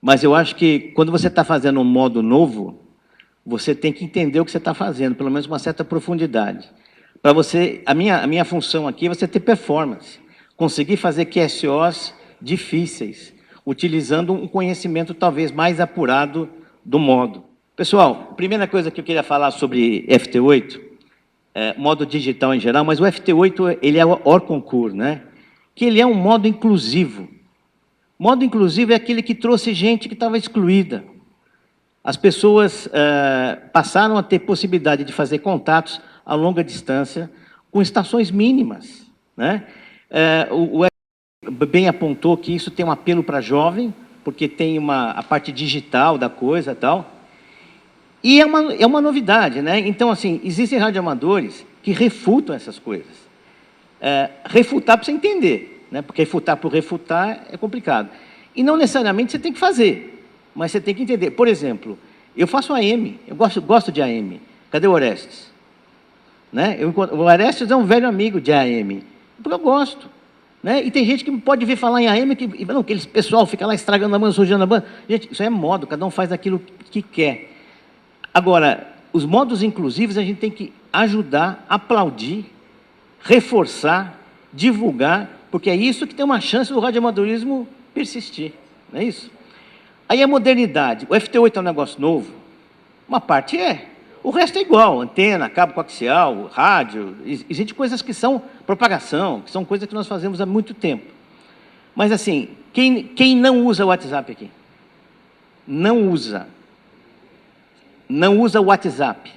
Mas eu acho que, quando você está fazendo um modo novo, você tem que entender o que você está fazendo, pelo menos com uma certa profundidade. Para você, a minha função aqui é você ter performance, conseguir fazer QSOs difíceis, utilizando um conhecimento talvez mais apurado do modo. Pessoal, primeira coisa que eu queria falar sobre FT8, modo digital em geral, mas o FT8 ele é o hors concours, né? Que ele é um modo inclusivo. Modo inclusivo é aquele que trouxe gente que estava excluída. As pessoas passaram a ter possibilidade de fazer contatos a longa distância com estações mínimas, né? O bem apontou que isso tem um apelo para jovem, porque tem a parte digital da coisa e tal. E é uma novidade, né? Então, assim, existem radioamadores que refutam essas coisas. Refutar para você entender, né? Porque refutar por refutar é complicado. E não necessariamente você tem que fazer, mas você tem que entender. Por exemplo, eu faço AM, eu gosto de AM. Cadê o Orestes? Né? O Orestes é um velho amigo de AM, porque eu gosto. Né? E tem gente que pode vir falar em AM, que aquele pessoal fica lá estragando a banda, sujando a banda. Gente, isso é modo, cada um faz aquilo que quer. Agora, os modos inclusivos a gente tem que ajudar, aplaudir, reforçar, divulgar, porque é isso que tem uma chance do radioamadorismo persistir, não é isso? Aí a modernidade, o FT8 é um negócio novo? Uma parte é, o resto é igual, antena, cabo coaxial, rádio, existem coisas que são propagação, que são coisas que nós fazemos há muito tempo. Mas assim, quem não usa o WhatsApp aqui? Não usa o WhatsApp.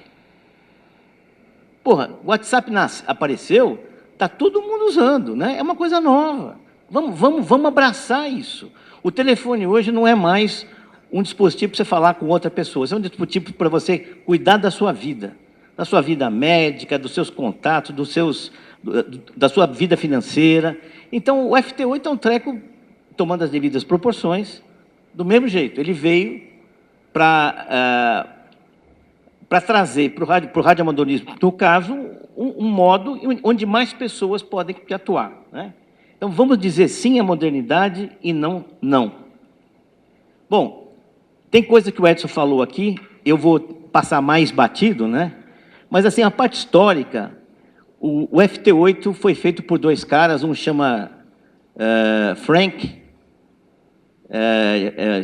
Porra, o WhatsApp apareceu, está todo mundo usando, né? É uma coisa nova. Vamos abraçar isso. O telefone hoje não é mais um dispositivo para você falar com outra pessoa, é um dispositivo para você cuidar da sua vida médica, dos seus contatos, da sua vida financeira. Então, o FT8 é um treco, tomando as devidas proporções, do mesmo jeito. Ele veio para trazer para o radioamadorismo, no caso, um modo onde mais pessoas podem atuar, né? Então, vamos dizer sim à modernidade e não, não. Bom, tem coisa que o Edson falou aqui, eu vou passar mais batido, né? Mas, assim, a parte histórica, o FT8 foi feito por dois caras, um chama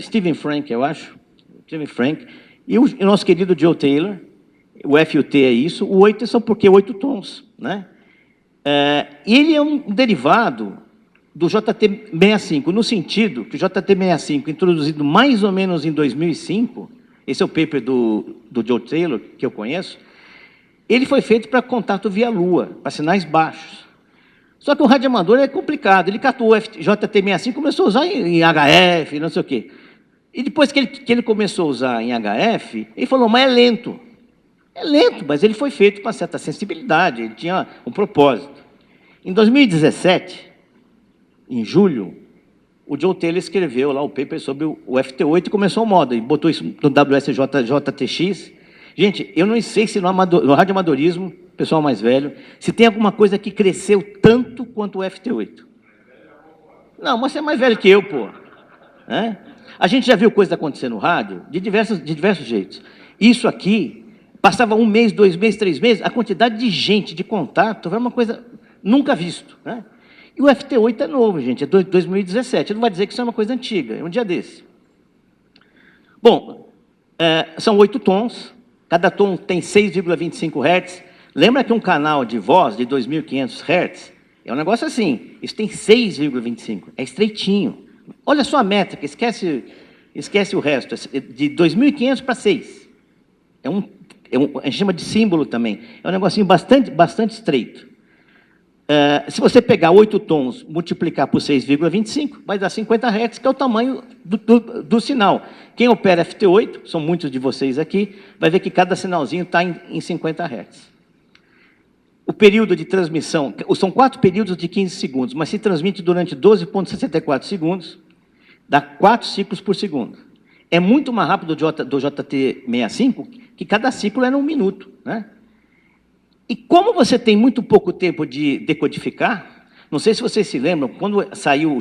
Stephen Frank, eu acho, Stephen Frank, e o nosso querido Joe Taylor. O FUT é isso, o 8 é só porque 8 tons, né? E ele é um derivado do JT65, no sentido que o JT65, introduzido mais ou menos em 2005, esse é o paper do Joe Taylor, que eu conheço, ele foi feito para contato via Lua, para sinais baixos. Só que o radioamador é complicado, ele catou o JT65 e começou a usar em HF, não sei o quê. E depois que ele começou a usar em HF, ele falou, mas é lento. É lento, mas ele foi feito com uma certa sensibilidade, ele tinha um propósito. Em 2017, em julho, o Joe Taylor escreveu lá o paper sobre o FT8 e começou o modo, e botou isso no WSJTX. Gente, eu não sei se no radioamadorismo, pessoal mais velho, se tem alguma coisa que cresceu tanto quanto o FT8. Não, mas você é mais velho que eu, pô. A gente já viu coisa acontecer no rádio de diversos jeitos. Isso aqui, passava 1 mês, 2 meses, 3 meses, a quantidade de gente, de contato, era uma coisa nunca visto, né? E o FT8 é novo, gente, é 2017. Não vai dizer que isso é uma coisa antiga, é um dia desse. Bom, são 8 tons, cada tom tem 6,25 Hz. Lembra que um canal de voz de 2.500 Hz é um negócio assim, isso tem 6,25, é estreitinho. Olha só a métrica, esquece o resto, de 2.500 para 6. A gente chama de símbolo também. É um negocinho bastante estreito. Se você pegar 8 tons, multiplicar por 6,25, vai dar 50 Hz, que é o tamanho do sinal. Quem opera FT8, são muitos de vocês aqui, vai ver que cada sinalzinho está em 50 Hz. O período de transmissão, são 4 períodos de 15 segundos, mas se transmite durante 12,64 segundos, dá 4 ciclos por segundo. É muito mais rápido do JT65, que cada ciclo era 1 minuto, né? E como você tem muito pouco tempo de decodificar, não sei se vocês se lembram, quando saiu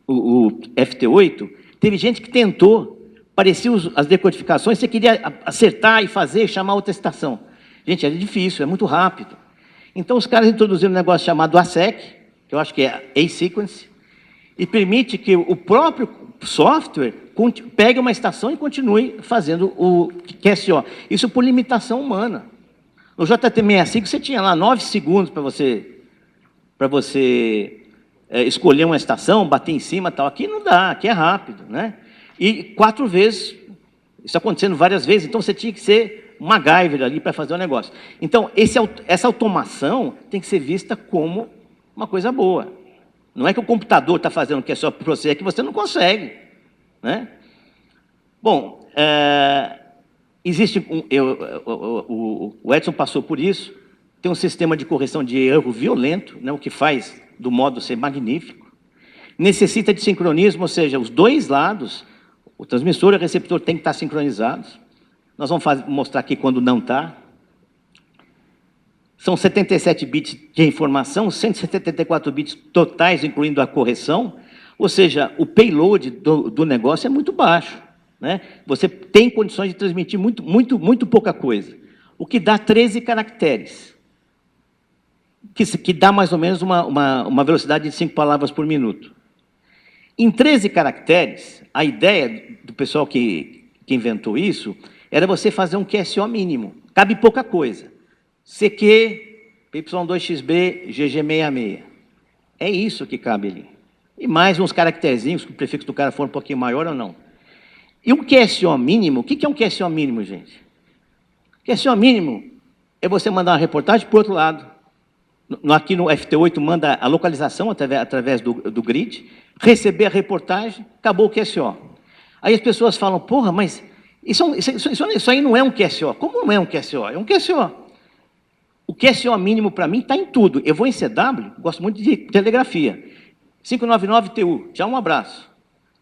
o FT8, Teve gente que tentou, parecia as decodificações, você queria acertar e fazer, chamar outra estação. Gente, é difícil, é muito rápido. Então, os caras introduziram um negócio chamado ASEC, que eu acho que é A-Sequence, e permite que o próprio software pegue uma estação e continue fazendo o QSO. Isso por limitação humana. No JT65, você tinha lá 9 segundos para você escolher uma estação, bater em cima e tal. Aqui não dá, aqui é rápido, né? E 4 vezes, isso acontecendo várias vezes, então você tinha que ser um MacGyver ali para fazer o negócio. Então, essa automação tem que ser vista como uma coisa boa. Não é que o computador está fazendo o que é só para você, é que você não consegue, né? Bom, existe o Edson passou por isso, tem um sistema de correção de erro violento, né, o que faz do modo ser magnífico. Necessita de sincronismo, ou seja, os dois lados, o transmissor e o receptor têm que estar sincronizados. Nós vamos mostrar aqui quando não está. São 77 bits de informação, 174 bits totais, incluindo a correção. Ou seja, o payload do negócio é muito baixo, né? Você tem condições de transmitir muito pouca coisa. O que dá 13 caracteres, que dá mais ou menos uma velocidade de 5 palavras por minuto. Em 13 caracteres, a ideia do pessoal que inventou isso era você fazer um QSO mínimo. Cabe pouca coisa. CQ, Y2XB, GG66. É isso que cabe ali. E mais uns caracterzinhos, que o prefixo do cara for um pouquinho maior ou não. E um QSO mínimo, o que é um QSO mínimo, gente? QSO mínimo é você mandar uma reportagem para o outro lado. Aqui no FT8 manda a localização através do grid, receber a reportagem, acabou o QSO. Aí as pessoas falam, porra, mas isso aí não é um QSO. Como não é um QSO? É um QSO. O QSO mínimo para mim está em tudo. Eu vou em CW, gosto muito de telegrafia. 599TU, já um abraço.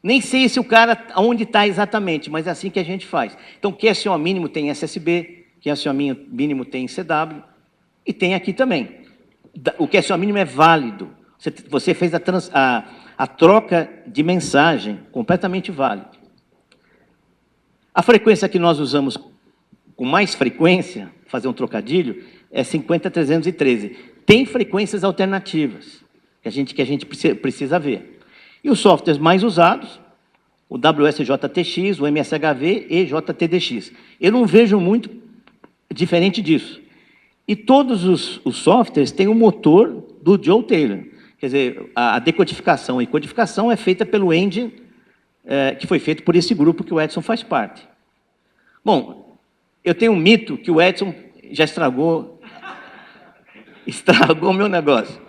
Nem sei se o cara onde está exatamente, mas é assim que a gente faz. Então, QSO mínimo tem SSB, QSO mínimo tem CW, e tem aqui também. O QSO mínimo é válido. Você fez a troca de mensagem completamente válida. A frequência que nós usamos com mais frequência, fazer um trocadilho, é 50313. Tem frequências alternativas que a gente precisa ver. E os softwares mais usados, o WSJTX, o MSHV e JTDX. Eu não vejo muito diferente disso. E todos os softwares têm o motor do Joe Taylor. Quer dizer, a decodificação e codificação é feita pelo engine, que foi feito por esse grupo que o Edson faz parte. Bom, eu tenho um mito que o Edson já estragou o meu negócio.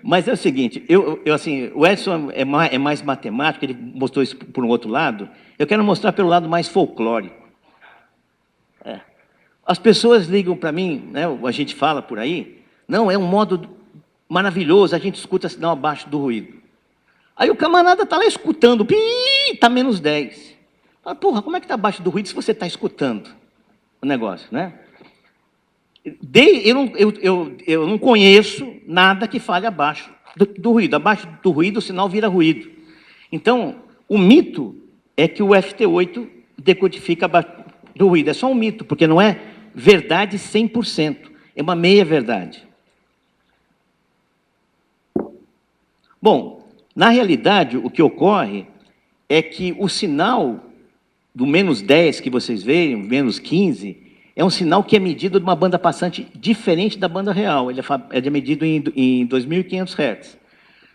Mas é o seguinte, assim, o Edson é mais matemático, ele mostrou isso por um outro lado, eu quero mostrar pelo lado mais folclórico. As pessoas ligam para mim, né, a gente fala por aí, não, é um modo maravilhoso, a gente escuta sinal abaixo do ruído. Aí o camarada está lá escutando, está menos 10. Fala, porra, como é que está abaixo do ruído se você está escutando o negócio, né? Eu não conheço nada que fale abaixo do ruído. Abaixo do ruído, o sinal vira ruído. Então, o mito é que o FT8 decodifica abaixo do ruído. É só um mito, porque não é verdade 100%. É uma meia-verdade. Bom, na realidade, o que ocorre é que o sinal do menos 10 que vocês veem, menos 15, é um sinal que é medido de uma banda passante diferente da banda real. Ele é medido em 2.500 Hz.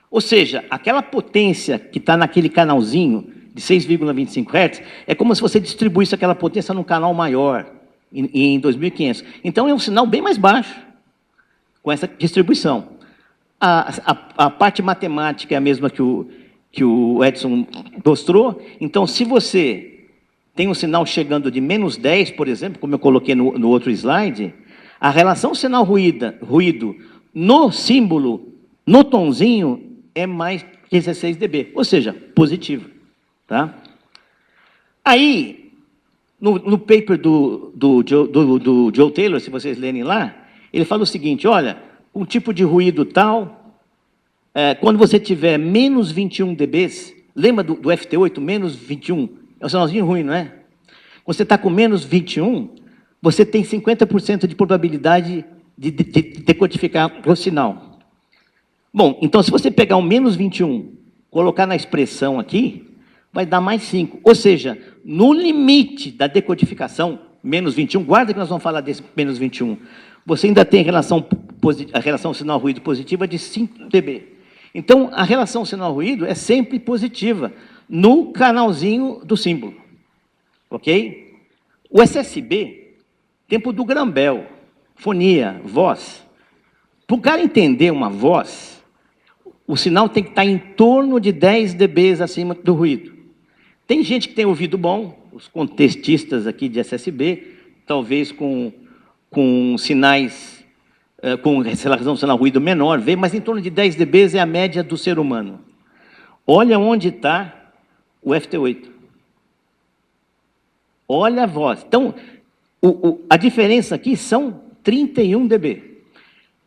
Ou seja, aquela potência que está naquele canalzinho de 6,25 Hz, é como se você distribuísse aquela potência num canal maior, em 2.500. Então, é um sinal bem mais baixo, com essa distribuição. A parte matemática é a mesma que o Edson mostrou. Então, se você tem um sinal chegando de menos 10, por exemplo, como eu coloquei no outro slide, a relação sinal-ruído no símbolo, no tonzinho, é mais 16 dB, ou seja, positivo. Tá? Aí, no paper do Joe Taylor, se vocês lerem lá, ele fala o seguinte, olha, um tipo de ruído tal, quando você tiver menos 21 dB, Lembra do FT8, menos 21? É um sinalzinho ruim, não é? Quando você está com menos 21, você tem 50% de probabilidade de decodificar o sinal. Bom, então se você pegar o menos 21, colocar na expressão aqui, vai dar mais 5. Ou seja, no limite da decodificação, menos 21, guarda que nós vamos falar desse menos 21, você ainda tem a relação sinal-ruído positiva de 5 dB. Então, a relação sinal-ruído é sempre positiva no canalzinho do símbolo. Ok? O SSB, tempo do Graham-Bell, fonia, voz. Para o cara entender uma voz, o sinal tem que estar em torno de 10 dB acima do ruído. Tem gente que tem ouvido bom, os contextistas aqui de SSB, talvez com sinais, com relação ao sinal-ruído menor, vê, mas em torno de 10 dB é a média do ser humano. Olha onde está o FT8. Olha a voz. Então, a diferença aqui são 31 dB.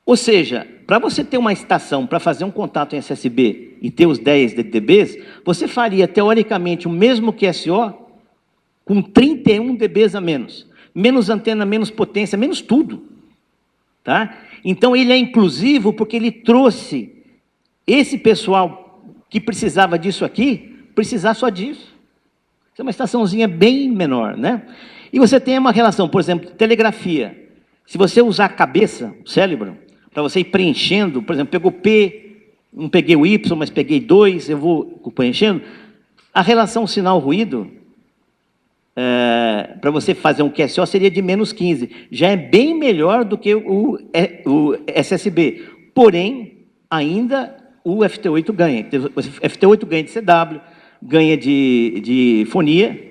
Ou seja, para você ter uma estação para fazer um contato em SSB e ter os 10 dB, você faria, teoricamente, o mesmo QSO com 31 dB a menos. Menos antena, menos potência, menos tudo. Tá? Então, ele é inclusivo porque ele trouxe esse pessoal que precisava disso aqui, precisar só disso. É uma estaçãozinha bem menor, né? E você tem uma relação, por exemplo, telegrafia. Se você usar a cabeça, o cérebro, para você ir preenchendo, por exemplo, pegou P, não peguei o Y, mas peguei 2, eu vou preenchendo. A relação sinal-ruído, para você fazer um QSO, seria de menos 15. Já é bem melhor do que o SSB. Porém, ainda o FT8 ganha. O FT8 ganha de CW, ganha de fonia.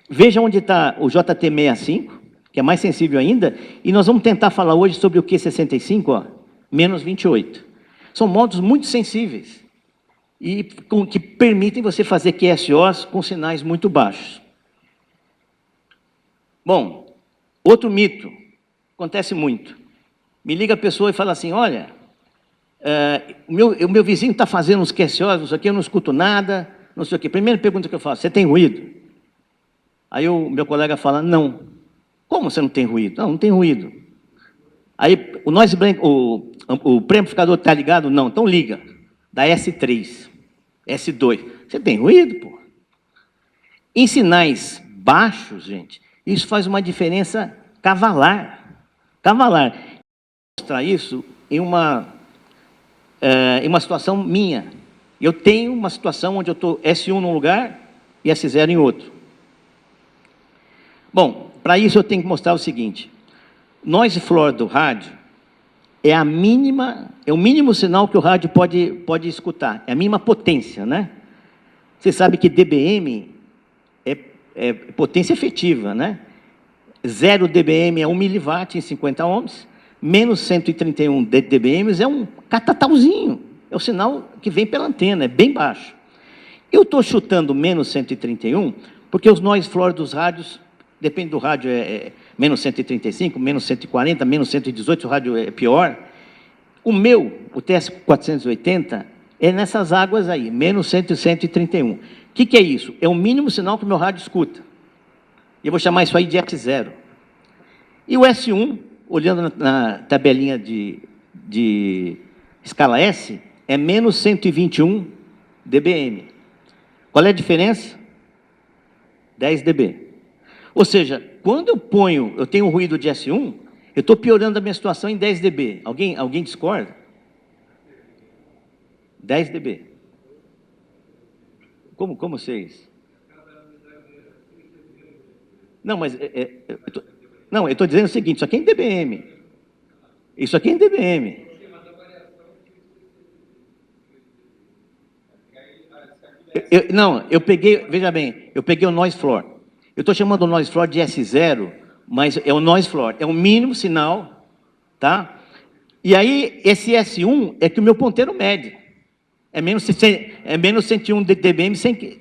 Veja onde está o JT65, que é mais sensível ainda, e nós vamos tentar falar hoje sobre o Q65, ó, menos 28. São modos muito sensíveis e que permitem você fazer QSOs com sinais muito baixos. Bom, outro mito, acontece muito. Me liga a pessoa e fala assim, olha, o meu vizinho está fazendo uns QSOs, não sei o quê, eu não escuto nada, não sei o quê. Primeira pergunta que eu faço, você tem ruído? Aí o meu colega fala, não. Como você não tem ruído? Não, não tem ruído. Aí o noise blank, o preamplificador está ligado? Não, então liga. Da S3, S2. Você tem ruído, pô? Em sinais baixos, gente, isso faz uma diferença cavalar. Cavalar. Eu vou mostrar isso em uma situação minha. Eu tenho uma situação onde eu estou S1 num lugar e S0 em outro. Bom, para isso eu tenho que mostrar o seguinte. Noise floor do rádio é o mínimo sinal que o rádio pode escutar. É a mínima potência, né? Você sabe que dBm é potência efetiva, né? 0 dBm é 1 miliwatt em 50 ohms, menos 131 dBm é um catatalzinho. É o sinal que vem pela antena, é bem baixo. Eu estou chutando menos 131 porque os noise floor dos rádios, depende do rádio, menos 135, menos 140, menos 118, o rádio é pior. O meu, o TS480, é nessas águas aí, menos 100 e 131. O que é isso? É o mínimo sinal que o meu rádio escuta. Eu vou chamar isso aí de S0. E o S1, olhando na tabelinha de escala S, é menos 121 dBm. Qual é a diferença? 10 dB. Ou seja, quando eu tenho um ruído de S1, eu estou piorando a minha situação em 10 dB. Alguém discorda? 10 dB. Como vocês? Não, mas eu estou dizendo o seguinte, isso aqui é em dBm. Isso aqui é em dBm. Eu peguei, veja bem, eu peguei o noise floor. Eu estou chamando o noise floor de S0, mas é o noise floor, é o mínimo sinal, tá? E aí, esse S1 é que o meu ponteiro mede. É menos 101 dBm sem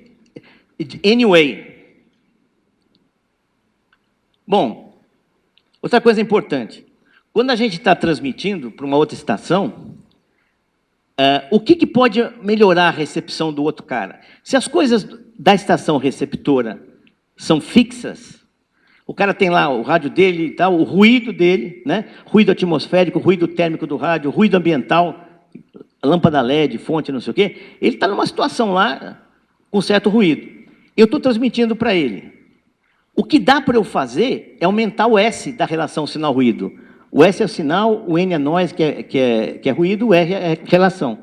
anyway. Bom, outra coisa importante. Quando a gente está transmitindo para uma outra estação, O que pode melhorar a recepção do outro cara? Se as coisas da estação receptora são fixas, o cara tem lá o rádio dele e tal, o ruído dele, né? Ruído atmosférico, ruído térmico do rádio, ruído ambiental, lâmpada LED, fonte, não sei o quê. Ele está numa situação lá com certo ruído. Eu estou transmitindo para ele. O que dá para eu fazer é aumentar o S da relação sinal-ruído. O S é o sinal, o N é noise, que é ruído, o R é relação.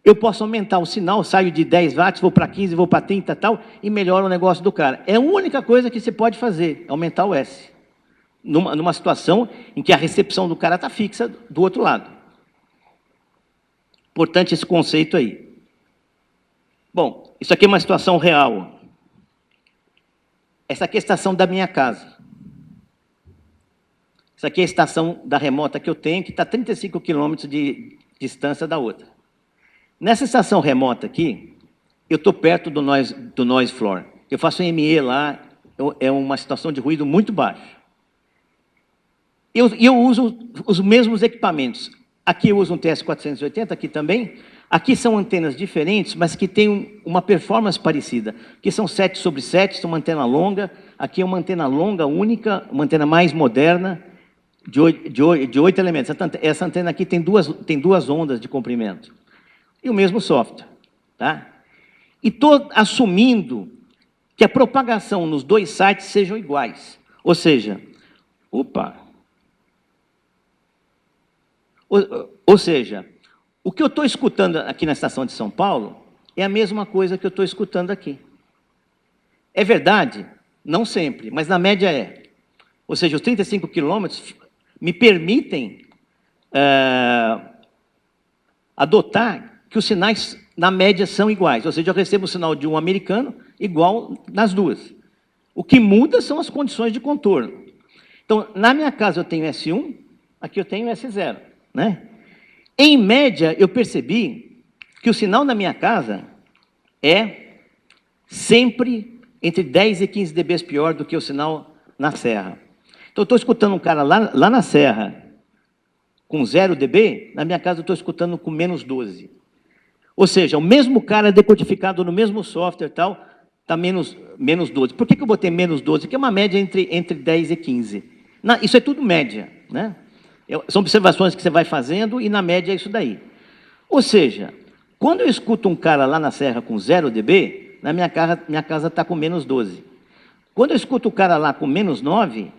Eu posso aumentar o sinal, saio de 10 watts, vou para 15, vou para 30 e tal, e melhoro o negócio do cara. É a única coisa que você pode fazer, aumentar o S. Numa situação em que a recepção do cara está fixa do outro lado. Importante esse conceito aí. Bom, isso aqui é uma situação real. Essa aqui é a estação da minha casa. Essa aqui é a estação da remota que eu tenho, que está a 35 quilômetros de distância da outra. Nessa estação remota aqui, eu estou perto do noise floor. Eu faço um ME lá, é uma situação de ruído muito baixo. Eu uso os mesmos equipamentos. Aqui eu uso um TS480, aqui também. Aqui são antenas diferentes, mas que têm uma performance parecida. Aqui são 7/7, uma antena longa. Aqui é uma antena longa, única, uma antena mais moderna, de 8 elementos. Essa antena aqui tem duas ondas de comprimento. E o mesmo software. Tá? E estou assumindo que a propagação nos dois sites sejam iguais. Ou seja, ou seja, o que eu estou escutando aqui na estação de São Paulo é a mesma coisa que eu estou escutando aqui. É verdade? Não sempre, mas na média é. Ou seja, os 35 quilômetros me permitem adotar que os sinais, na média, são iguais. Ou seja, eu recebo o sinal de um americano igual nas duas. O que muda são as condições de contorno. Então, na minha casa eu tenho S1, aqui eu tenho S0. Né? Em média, eu percebi que o sinal na minha casa é sempre entre 10 e 15 dB pior do que o sinal na serra. Então, eu estou escutando um cara lá na serra com 0 dB, na minha casa eu estou escutando com menos 12. Ou seja, o mesmo cara decodificado no mesmo software e tal, está menos 12. Por que eu botei menos 12? Porque é uma média entre 10 e 15. Isso é tudo média, né? São observações que você vai fazendo e, na média, é isso daí. Ou seja, quando eu escuto um cara lá na serra com 0 dB, na minha casa está com menos 12. Quando eu escuto o cara lá com menos 9,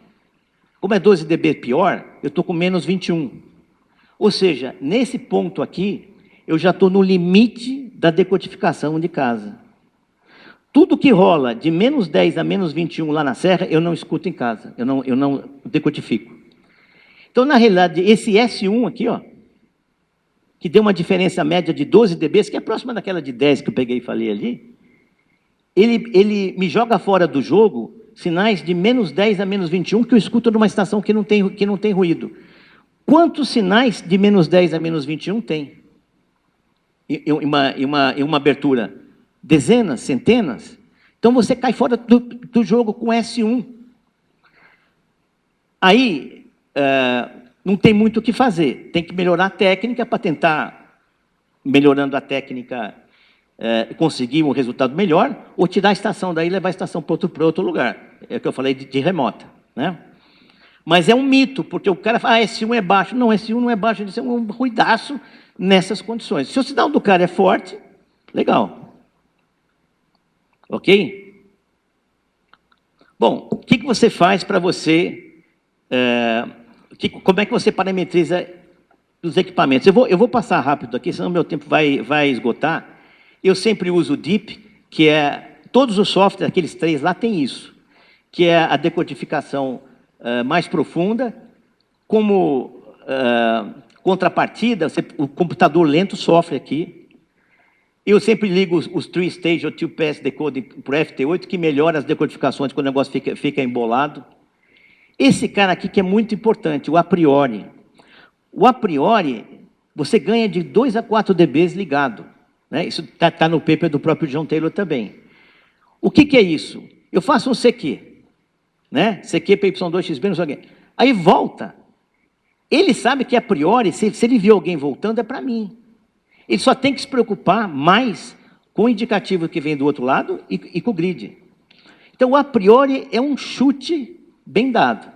como é 12 dB pior, eu estou com menos 21. Ou seja, nesse ponto aqui, eu já estou no limite da decodificação de casa. Tudo que rola de menos 10 a menos 21 lá na serra, eu não escuto em casa, eu não decodifico. Então, na realidade, esse S1 aqui, ó, que deu uma diferença média de 12 dB, que é próxima daquela de 10 que eu peguei e falei ali, ele me joga fora do jogo sinais de menos 10 a menos 21 que eu escuto numa estação que não tem ruído. Quantos sinais de menos 10 a menos 21 tem? Em uma abertura? Dezenas, centenas? Então, você cai fora do jogo com S1. Aí, não tem muito o que fazer. Tem que melhorar a técnica para tentar, melhorando a técnica, conseguir um resultado melhor, ou tirar a estação daí e levar a estação para outro lugar. É o que eu falei de remota. Né? Mas é um mito, porque o cara fala, S1 é baixo. Não, S1 não é baixo, isso é um ruidaço nessas condições. Se o sinal do cara é forte, legal. Ok? Bom, o que você faz para você... como é que você parametriza os equipamentos? Eu vou passar rápido aqui, senão meu tempo vai esgotar. Eu sempre uso o DEEP, que é... Todos os softwares, aqueles 3 lá, tem isso. Que é a decodificação mais profunda. Como contrapartida, o computador lento sofre aqui. Eu sempre ligo os 3-stage ou 2-pass decoding para o FT8, que melhora as decodificações quando o negócio fica embolado. Esse cara aqui que é muito importante, o a priori. O a priori, você ganha de 2 a 4 dB ligado. Né? Isso está no paper do próprio John Taylor também. O que é isso? Eu faço um CQ. Né? CQ para Y2XB, não sei o quê. Aí volta. Ele sabe que a priori, se ele viu alguém voltando, é para mim. Ele só tem que se preocupar mais com o indicativo que vem do outro lado e com o grid. Então, o a priori é um chute bem dado,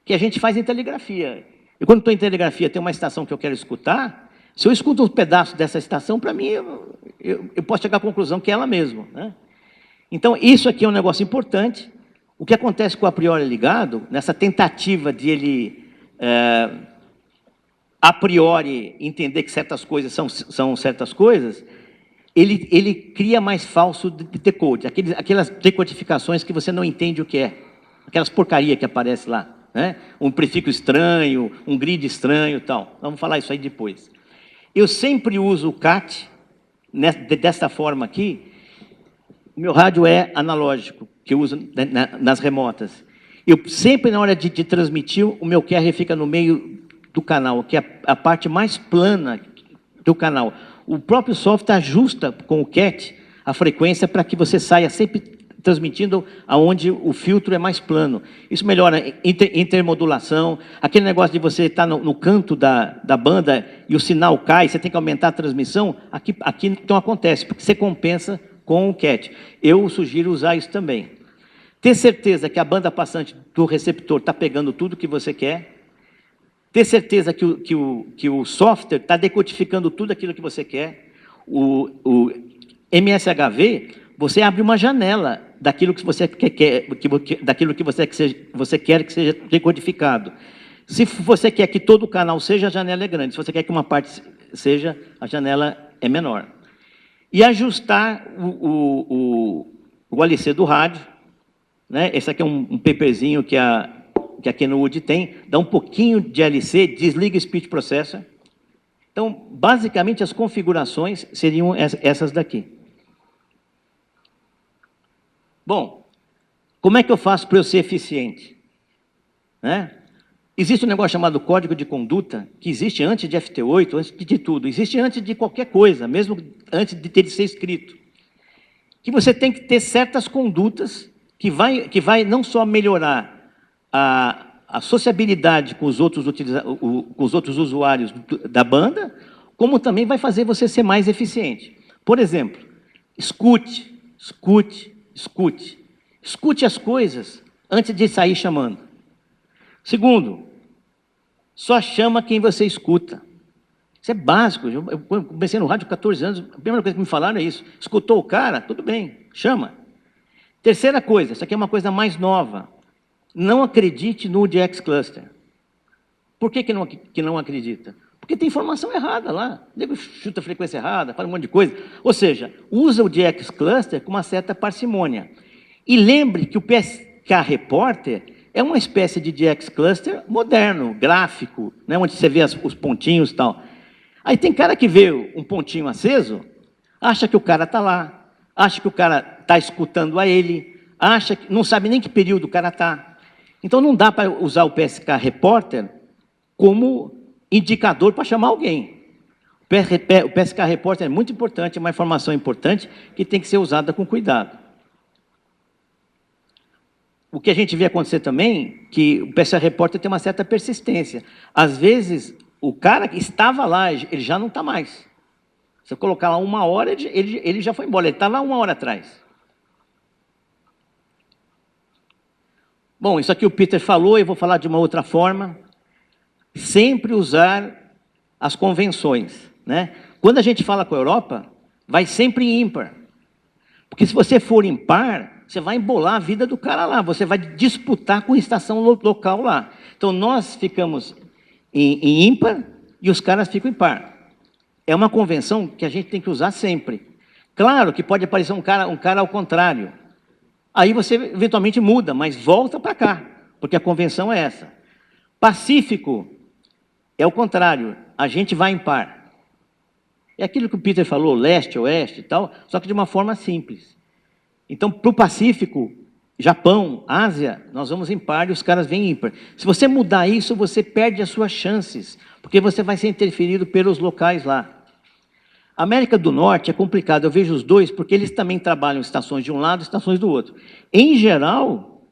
que a gente faz em telegrafia. Eu, quando estou em telegrafia, tem uma estação que eu quero escutar, se eu escuto um pedaço dessa estação, para mim, eu posso chegar à conclusão que é ela mesma, né? Então, isso aqui é um negócio importante. O que acontece com o a priori ligado, nessa tentativa de ele, a priori, entender que certas coisas são certas coisas, ele cria mais falso decode, aquelas decodificações que você não entende o que é, aquelas porcaria que aparece lá, né? Um prefixo estranho, um grid estranho e tal. Vamos falar isso aí depois. Eu sempre uso o CAT, dessa forma aqui. O meu rádio é analógico, que eu uso nas remotas. Eu sempre, na hora de transmitir, o meu QR fica no meio do canal, que é a parte mais plana do canal. O próprio software ajusta com o CAT a frequência para que você saia sempre transmitindo aonde o filtro é mais plano. Isso melhora intermodulação, aquele negócio de você estar no canto da banda e o sinal cai, você tem que aumentar a transmissão, aqui não acontece, porque você compensa com o CAT. Eu sugiro usar isso também. Ter certeza que a banda passante do receptor está pegando tudo que você quer, ter certeza que o software está decodificando tudo aquilo que você quer. O MSHV, você abre uma janela daquilo que você quer, daquilo que você quer que seja decodificado. Se você quer que todo o canal seja, a janela é grande. Se você quer que uma parte seja, a janela é menor. E ajustar o LC do rádio, né? Esse aqui é um paperzinho que a Kenwood tem, dá um pouquinho de LC, desliga o Speech Processor. Então, basicamente, as configurações seriam essas daqui. Bom, como é que eu faço para eu ser eficiente? Né? Existe um negócio chamado código de conduta, que existe antes de FT8, antes de tudo, existe antes de qualquer coisa, mesmo antes de ter de ser escrito. Que você tem que ter certas condutas que vai não só melhorar a sociabilidade com os outros usuários da banda, como também vai fazer você ser mais eficiente. Por exemplo, escute as coisas antes de sair chamando. Segundo, só chama quem você escuta. Isso é básico. Eu comecei no rádio com 14 anos, a primeira coisa que me falaram é isso. Escutou o cara? Tudo bem, chama. Terceira coisa, isso aqui é uma coisa mais nova. Não acredite no DX Cluster. Por que não acredita? Porque tem informação errada lá. O nego chuta a frequência errada, fala um monte de coisa. Ou seja, usa o DX Cluster com uma certa parcimônia. E lembre que o PSK Reporter é uma espécie de DX Cluster moderno, gráfico, né, onde você vê os pontinhos e tal. Aí tem cara que vê um pontinho aceso, acha que o cara está lá, acha que o cara está escutando a ele, acha que não sabe nem que período o cara está. Então não dá para usar o PSK Reporter como indicador para chamar alguém. O PSK Reporter é muito importante, é uma informação importante que tem que ser usada com cuidado. O que a gente vê acontecer também, que o PSK Reporter tem uma certa persistência. Às vezes, o cara que estava lá, ele já não está mais. Se eu colocar lá 1 hora, ele já foi embora, ele estava lá 1 hora atrás. Bom, isso aqui o Peter falou, eu vou falar de uma outra forma. Sempre usar as convenções, né? Quando a gente fala com a Europa, vai sempre ímpar. Porque se você for impar, você vai embolar a vida do cara lá, você vai disputar com a estação local lá. Então, nós ficamos em ímpar e os caras ficam em par. É uma convenção que a gente tem que usar sempre. Claro que pode aparecer um cara ao contrário. Aí você eventualmente muda, mas volta para cá, porque a convenção é essa. Pacífico é o contrário, a gente vai em par. É aquilo que o Peter falou, leste, oeste e tal, só que de uma forma simples. Então, para o Pacífico, Japão, Ásia, nós vamos em par e os caras vêm ímpar. Se você mudar isso, você perde as suas chances, porque você vai ser interferido pelos locais lá. América do Norte é complicado, eu vejo os dois, porque eles também trabalham estações de um lado e estações do outro. Em geral,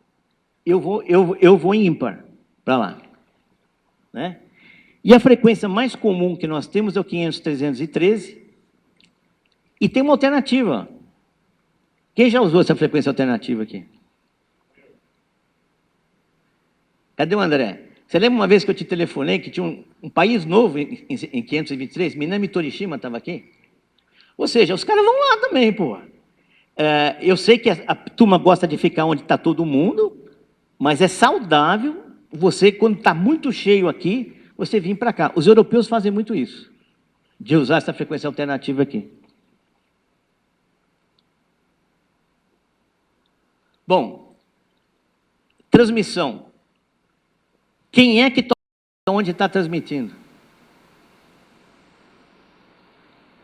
eu vou em ímpar para lá. Né? E a frequência mais comum que nós temos é o 500-313, e tem uma alternativa. Quem já usou essa frequência alternativa aqui? Cadê o André? Você lembra uma vez que eu te telefonei, que tinha um país novo em 523? Minami Torishima estava aqui? Ou seja, os caras vão lá também, pô. Eu sei que a turma gosta de ficar onde está todo mundo, mas é saudável você, quando está muito cheio aqui, você vir para cá. Os europeus fazem muito isso, de usar essa frequência alternativa aqui. Bom, transmissão. Quem é que toma onde está transmitindo?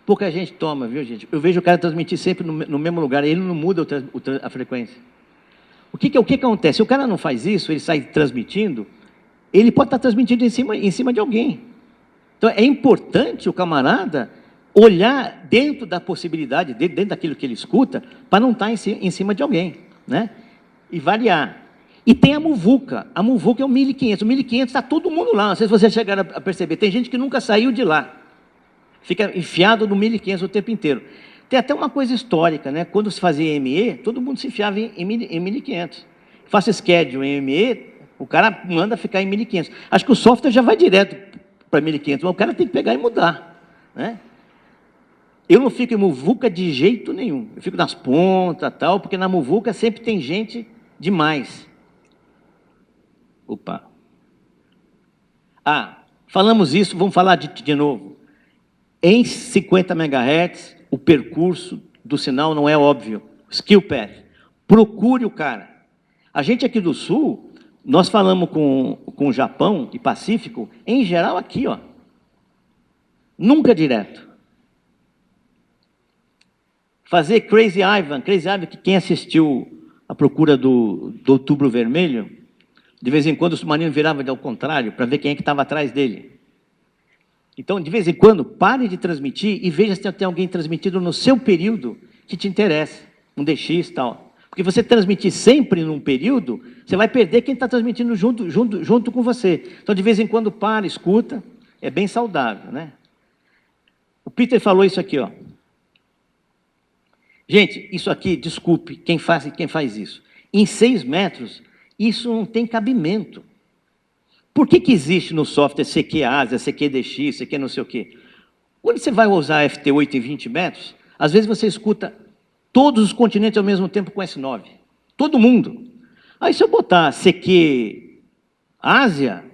Pouca gente toma, viu, gente? Eu vejo o cara transmitir sempre no mesmo lugar, ele não muda a frequência. O que acontece? Se o cara não faz isso, ele sai transmitindo, ele pode estar transmitindo em cima de alguém. Então, é importante o camarada olhar dentro da possibilidade, dentro daquilo que ele escuta, para não estar em cima de alguém, né? E variar. E tem a muvuca. A muvuca é o 1500. O 1500 está todo mundo lá. Não sei se vocês chegaram a perceber. Tem gente que nunca saiu de lá. Fica enfiado no 1500 o tempo inteiro. Tem até uma coisa histórica, né? Quando se fazia ME, todo mundo se enfiava em 1500. Faça schedule em ME, o cara manda ficar em 1500. Acho que o software já vai direto para 1500, mas o cara tem que pegar e mudar, né? Eu não fico em muvuca de jeito nenhum. Eu fico nas pontas, tal, porque na muvuca sempre tem gente demais. Opa. Falamos isso, vamos falar de novo. Em 50 MHz, o percurso do sinal não é óbvio. Skill path. Procure o cara. A gente aqui do Sul, nós falamos com o Japão e Pacífico, em geral aqui, ó. Nunca direto. Fazer Crazy Ivan, que quem assistiu a procura do Outubro Vermelho, de vez em quando o submarino virava ao contrário, para ver quem é que estava atrás dele. Então, de vez em quando, pare de transmitir e veja se tem alguém transmitido no seu período que te interessa, um DX e tal. Porque você transmitir sempre num período, você vai perder quem está transmitindo junto com você. Então, de vez em quando, para, escuta, é bem saudável, né? O Peter falou isso aqui, ó. Gente, isso aqui, desculpe, quem faz isso. Em 6 metros, isso não tem cabimento. Por que existe no software CQ Ásia, CQ DX, CQ não sei o quê? Quando você vai usar FT8 em 20 metros, às vezes você escuta todos os continentes ao mesmo tempo com S9. Todo mundo. Aí se eu botar CQ Ásia,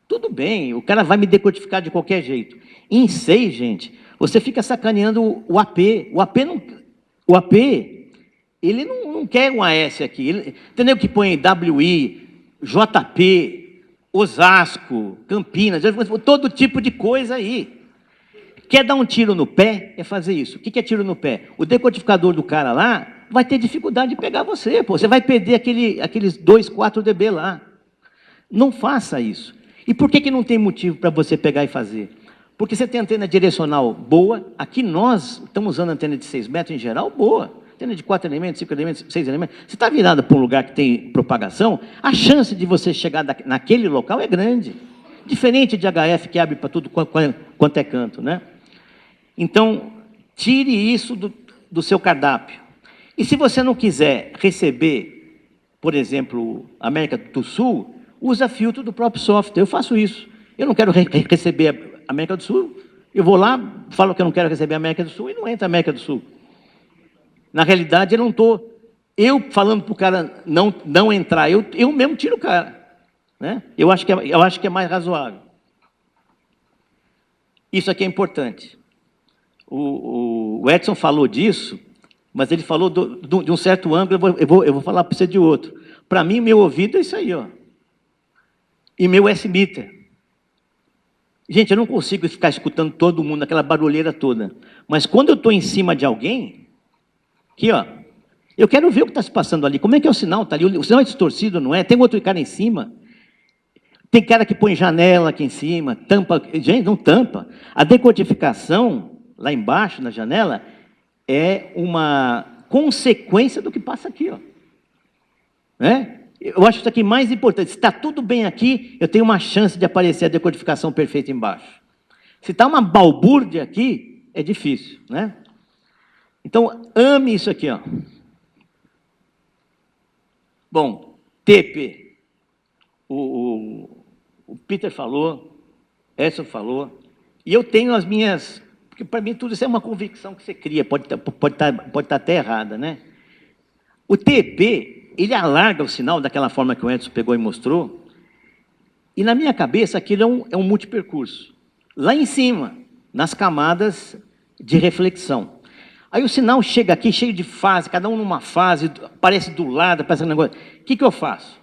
tudo bem, o cara vai me decodificar de qualquer jeito. Em 6, gente, você fica sacaneando o AP. O AP, ele não quer um AS aqui. Entendeu que põe WI, JP, Osasco, Campinas, todo tipo de coisa aí. Quer dar um tiro no pé? É fazer isso. O que é tiro no pé? O decodificador do cara lá vai ter dificuldade de pegar você. Pô. Você vai perder aqueles 2, 4 dB lá. Não faça isso. E por que não tem motivo para você pegar e fazer? Porque você tem antena direcional boa. Aqui nós estamos usando antena de 6 metros em geral, boa. Antena de 4 elementos, 5 elementos, 6 elementos. Você está virado para um lugar que tem propagação, a chance de você chegar naquele local é grande. Diferente de HF que abre para tudo quanto é canto, né? Então, tire isso do seu cardápio. E se você não quiser receber, por exemplo, América do Sul, usa filtro do próprio software. Eu faço isso. Eu não quero receber a América do Sul, eu vou lá, falo que eu não quero receber a América do Sul e não entra a América do Sul. Na realidade, eu não estou... Eu falando para o cara não entrar, eu mesmo tiro o cara. Né? Eu acho que é mais razoável. Isso aqui é importante. O Edson falou disso, mas ele falou de um certo ângulo, eu vou falar para você de outro. Para mim, meu ouvido é isso aí, ó. E meu S-meter. Gente, eu não consigo ficar escutando todo mundo, aquela barulheira toda. Mas quando eu estou em cima de alguém, aqui, ó, eu quero ver o que está se passando ali. Como é que é o sinal? Tá ali? O sinal é distorcido, não é? Tem outro cara em cima. Tem cara que põe janela aqui em cima, tampa. Gente, não tampa. A decodificação, lá embaixo, na janela, é uma consequência do que passa aqui, ó. Né? Eu acho isso aqui mais importante. Se está tudo bem aqui, eu tenho uma chance de aparecer a decodificação perfeita embaixo. Se está uma balbúrdia aqui, é difícil, né? Então, ame isso aqui, ó. Bom, TP. O Peter falou, Edson falou, e eu tenho as minhas... Porque, para mim, tudo isso é uma convicção que você cria, pode estar até errada, né? O TP, ele alarga o sinal daquela forma que o Edson pegou e mostrou, e, na minha cabeça, aquilo é um multipercurso. Lá em cima, nas camadas de reflexão. Aí o sinal chega aqui cheio de fase, cada um numa fase, aparece do lado, aparece um negócio. O que eu faço?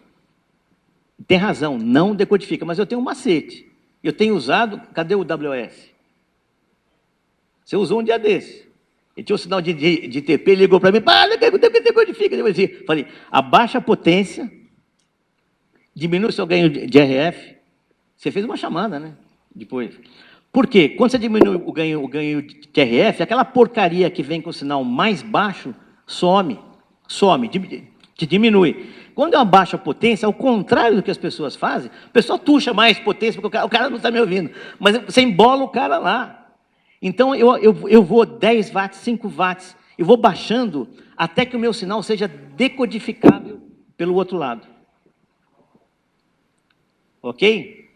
Tem razão, não decodifica, mas eu tenho um macete. Eu tenho usado, cadê o WS? Você usou um dia desse. Ele tinha um sinal de TP, ligou para mim, decodifica. Eu falei, abaixa a potência, diminui o seu ganho de RF. Você fez uma chamada, né? Depois. Por quê? Quando você diminui o ganho de RF, aquela porcaria que vem com o sinal mais baixo, some, te diminui. Quando eu abaixo a potência, ao contrário do que as pessoas fazem, o pessoal tuxa mais potência, porque o cara não está me ouvindo, mas você embola o cara lá. Então, eu vou 10 watts, 5 watts, eu vou baixando até que o meu sinal seja decodificável pelo outro lado. Ok?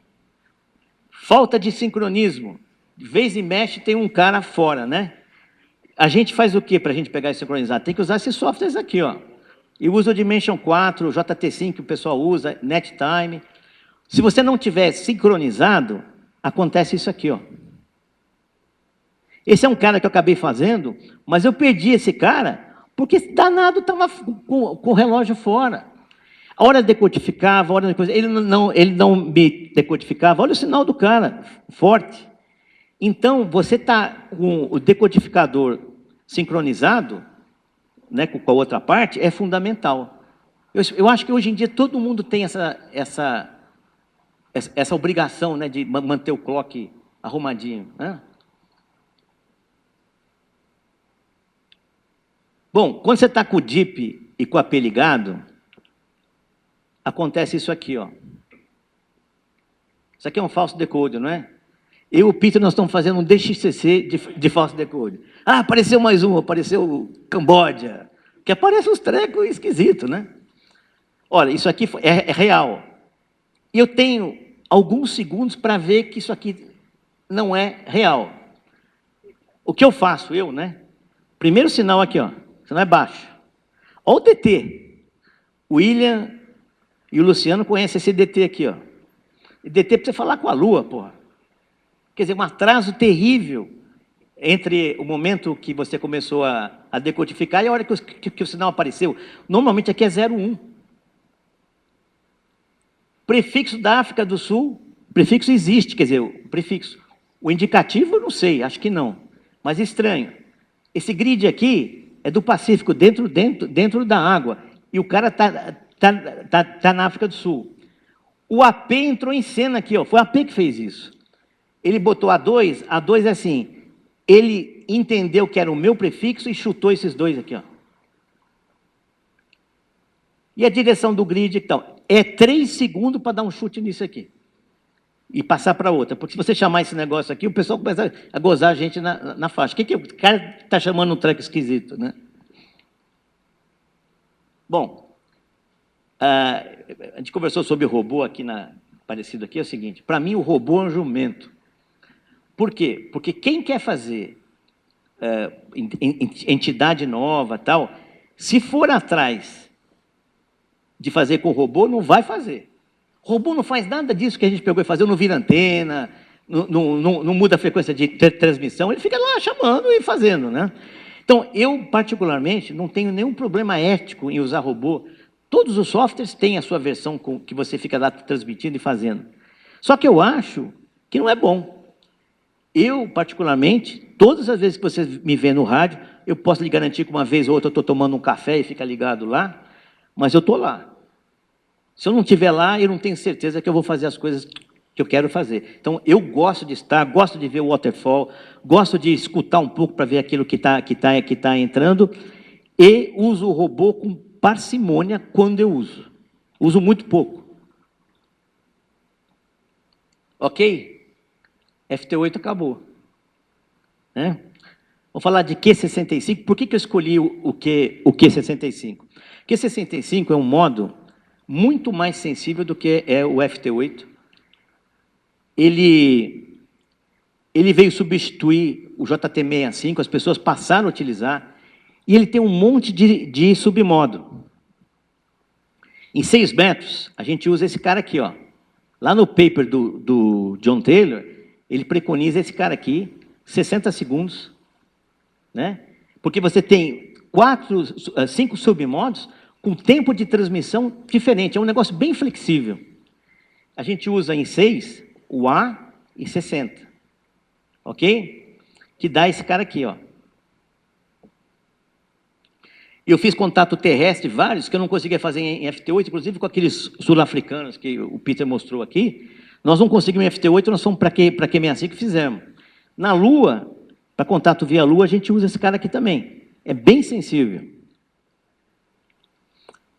Falta de sincronismo. De vez em mexe tem um cara fora, né? A gente faz o quê para a gente pegar e sincronizar? Tem que usar esses softwares aqui, ó. Eu uso o Dimension 4, o JT5 que o pessoal usa, NetTime. Se você não tiver sincronizado, acontece isso aqui, ó. Esse é um cara que eu acabei fazendo, mas eu perdi esse cara porque danado estava com o relógio fora. A hora decodificava, a hora de coisa, ele não me decodificava. Olha o sinal do cara, forte. Então, você está com o decodificador sincronizado, né, com a outra parte, é fundamental. Eu acho que hoje em dia todo mundo tem essa obrigação, né, de manter o clock arrumadinho, né? Bom, quando você está com o DIP e com o AP ligado, acontece isso aqui, ó. Isso aqui é um falso decode, não é? Eu e o Peter, nós estamos fazendo um DXCC de falso decode. Ah, apareceu mais um, apareceu Camboja, que aparece uns trecos esquisitos, né? Olha, isso aqui é real. E eu tenho alguns segundos para ver que isso aqui não é real. O que eu faço, né? Primeiro sinal aqui, ó. Sinal é baixo. Olha o DT. O William e o Luciano conhecem esse DT aqui, ó. E DT para você falar com a Lua, porra. Quer dizer, um atraso terrível entre o momento que você começou a decodificar e a hora que o sinal apareceu. Normalmente aqui é 01. Prefixo da África do Sul, prefixo existe, quer dizer, o prefixo. O indicativo, eu não sei, acho que não. Mas estranho. Esse grid aqui é do Pacífico, dentro da água. E o cara tá na África do Sul. O AP entrou em cena aqui, ó. Foi o AP que fez isso. Ele botou A2 é assim, ele entendeu que era o meu prefixo e chutou esses dois aqui, ó. E a direção do grid, então, é 3 segundos para dar um chute nisso aqui. E passar para outra. Porque se você chamar esse negócio aqui, o pessoal começa a gozar a gente na faixa. O que o cara está chamando um treco esquisito, né? Bom, a gente conversou sobre o robô aqui, parecido aqui, é o seguinte. Para mim, o robô é um jumento. Por quê? Porque quem quer fazer entidade nova, tal, se for atrás de fazer com o robô, não vai fazer. O robô não faz nada disso que a gente pegou e fazia, não vira antena, não muda a frequência de transmissão, ele fica lá chamando e fazendo, né? Então, eu, particularmente, não tenho nenhum problema ético em usar robô. Todos os softwares têm a sua versão que você fica lá transmitindo e fazendo. Só que eu acho que não é bom. Eu, particularmente, todas as vezes que você me vê no rádio, eu posso lhe garantir que uma vez ou outra eu estou tomando um café e fica ligado lá, mas eu estou lá. Se eu não estiver lá, eu não tenho certeza que eu vou fazer as coisas que eu quero fazer. Então, eu gosto de estar, gosto de ver o waterfall, gosto de escutar um pouco para ver aquilo que tá entrando, e uso o robô com parcimônia quando eu uso. Uso muito pouco. Ok? FT8 acabou. Né? Vou falar de Q65. Por que eu escolhi o Q65? Q65 é um modo muito mais sensível do que é o FT8. Ele veio substituir o JT65, as pessoas passaram a utilizar, e ele tem um monte de submodo. Em 6 metros, a gente usa esse cara aqui, ó. Lá no paper do John Taylor, ele preconiza esse cara aqui, 60 segundos, né? Porque você tem 5 submodos com tempo de transmissão diferente. É um negócio bem flexível. A gente usa em 6 o A e 60. Ok? Que dá esse cara aqui, ó. Eu fiz contato terrestre, vários, que eu não conseguia fazer em FT8, inclusive com aqueles sul-africanos que o Peter mostrou aqui. Nós não conseguimos em FT8, nós fomos para Q65 que fizemos. Na Lua, para contato via Lua, a gente usa esse cara aqui também. É bem sensível.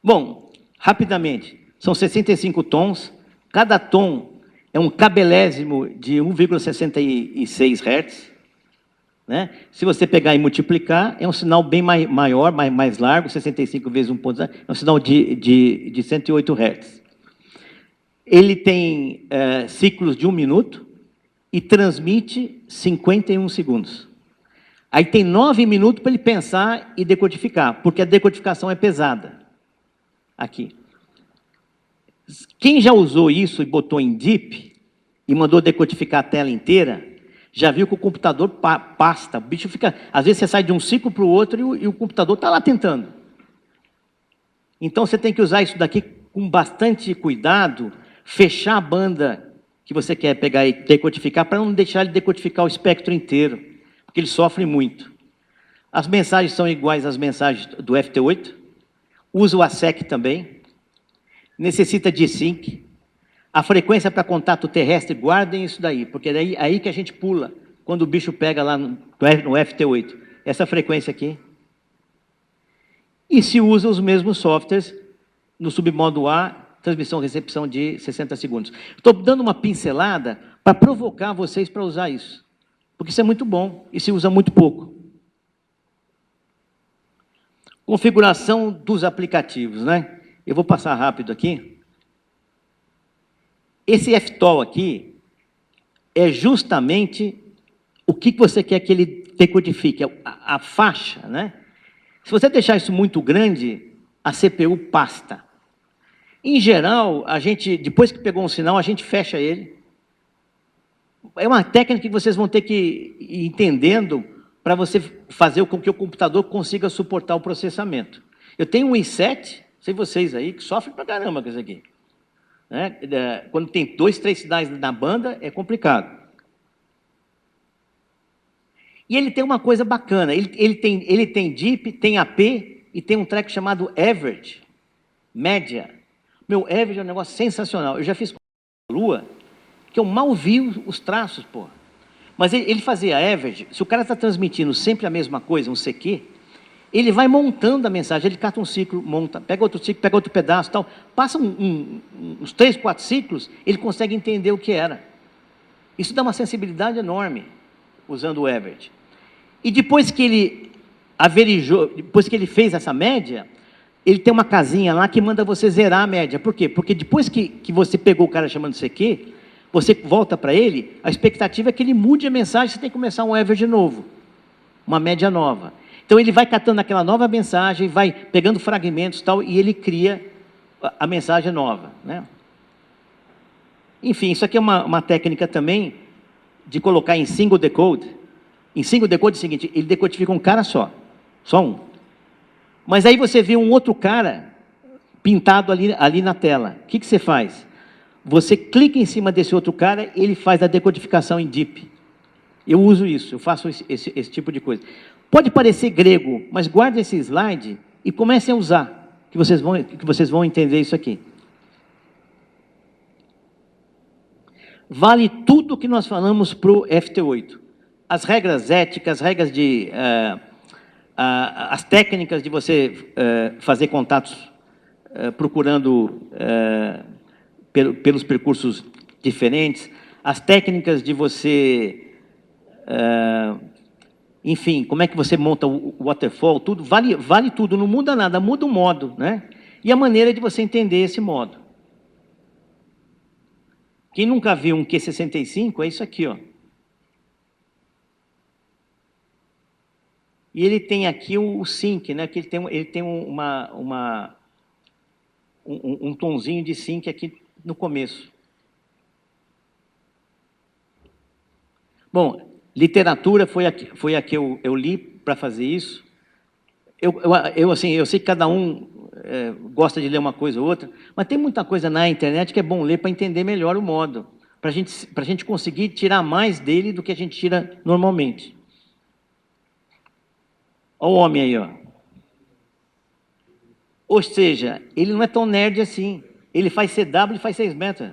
Bom, rapidamente, são 65 tons. Cada tom é um cabelésimo de 1,66 Hz. Né? Se você pegar e multiplicar, é um sinal bem maior, mais largo, 65 vezes 1,0, é um sinal de 108 Hz. Ele tem ciclos de 1 minuto e transmite 51 segundos. Aí tem 9 minutos para ele pensar e decodificar, porque a decodificação é pesada. Aqui. Quem já usou isso e botou em DIP e mandou decodificar a tela inteira, já viu que o computador pasta, o bicho fica... Às vezes você sai de um ciclo para o outro e o computador está lá tentando. Então você tem que usar isso daqui com bastante cuidado, fechar a banda que você quer pegar e decodificar, para não deixar ele decodificar o espectro inteiro, porque ele sofre muito. As mensagens são iguais às mensagens do FT8, usa o ASEC também, necessita de sync. A frequência para contato terrestre, guardem isso daí, porque é aí que a gente pula, quando o bicho pega lá no FT8. Essa frequência aqui. E se usa os mesmos softwares no submodo A, transmissão e recepção de 60 segundos. Estou dando uma pincelada para provocar vocês para usar isso, porque isso é muito bom e se usa muito pouco. Configuração dos aplicativos, né? Eu vou passar rápido aqui. Esse FTOL aqui é justamente o que você quer que ele decodifique, a faixa, né? Se você deixar isso muito grande, a CPU pasta. Em geral, a gente, depois que pegou um sinal, a gente fecha ele. É uma técnica que vocês vão ter que ir entendendo para você fazer com que o computador consiga suportar o processamento. Eu tenho um i7, sei vocês aí, que sofrem pra caramba com isso aqui. Né? Quando tem 2, 3 sinais na banda, é complicado. E ele tem uma coisa bacana, ele tem DIP, tem AP e tem um track chamado Average, média. Meu, Average é um negócio sensacional. Eu já fiz com a Lua, que eu mal vi os traços, pô. Mas ele fazia Average, se o cara está transmitindo sempre a mesma coisa, um CQ, ele vai montando a mensagem, ele cata um ciclo, monta, pega outro ciclo, pega outro pedaço, tal. Passa uns 3, 4 ciclos, ele consegue entender o que era. Isso dá uma sensibilidade enorme, usando o Average. E depois que ele averigou, depois que ele fez essa média, ele tem uma casinha lá que manda você zerar a média. Por quê? Porque depois que você pegou o cara chamando CQ, você volta para ele, a expectativa é que ele mude a mensagem, você tem que começar um average novo, uma média nova. Então ele vai catando aquela nova mensagem, vai pegando fragmentos e tal, e ele cria a mensagem nova, né? Enfim, isso aqui é uma técnica também de colocar em single decode. Em single decode é o seguinte, ele decodifica um cara só um. Mas aí você vê um outro cara pintado ali na tela. O que você faz? Você clica em cima desse outro cara, ele faz a decodificação em DIP. Eu uso isso, eu faço esse tipo de coisa. Pode parecer grego, mas guarde esse slide e comecem a usar, que vocês vão entender isso aqui. Vale tudo o que nós falamos para o FT8. As regras éticas, as regras as técnicas de você fazer contatos procurando pelos percursos diferentes, as técnicas de você, enfim, como é que você monta o waterfall, tudo, vale tudo, não muda nada, muda o modo, né? E a maneira de você entender esse modo. Quem nunca viu um Q65 é isso aqui, ó. E ele tem aqui o sync, né? Que ele tem um tonzinho de sync aqui no começo. Bom, literatura foi a que eu li para fazer isso. Assim, eu sei que cada um gosta de ler uma coisa ou outra, mas tem muita coisa na internet que é bom ler para entender melhor o modo, para a gente conseguir tirar mais dele do que a gente tira normalmente. Olha o homem aí, ó. Ou seja, ele não é tão nerd assim. Ele faz CW e faz 6 metros.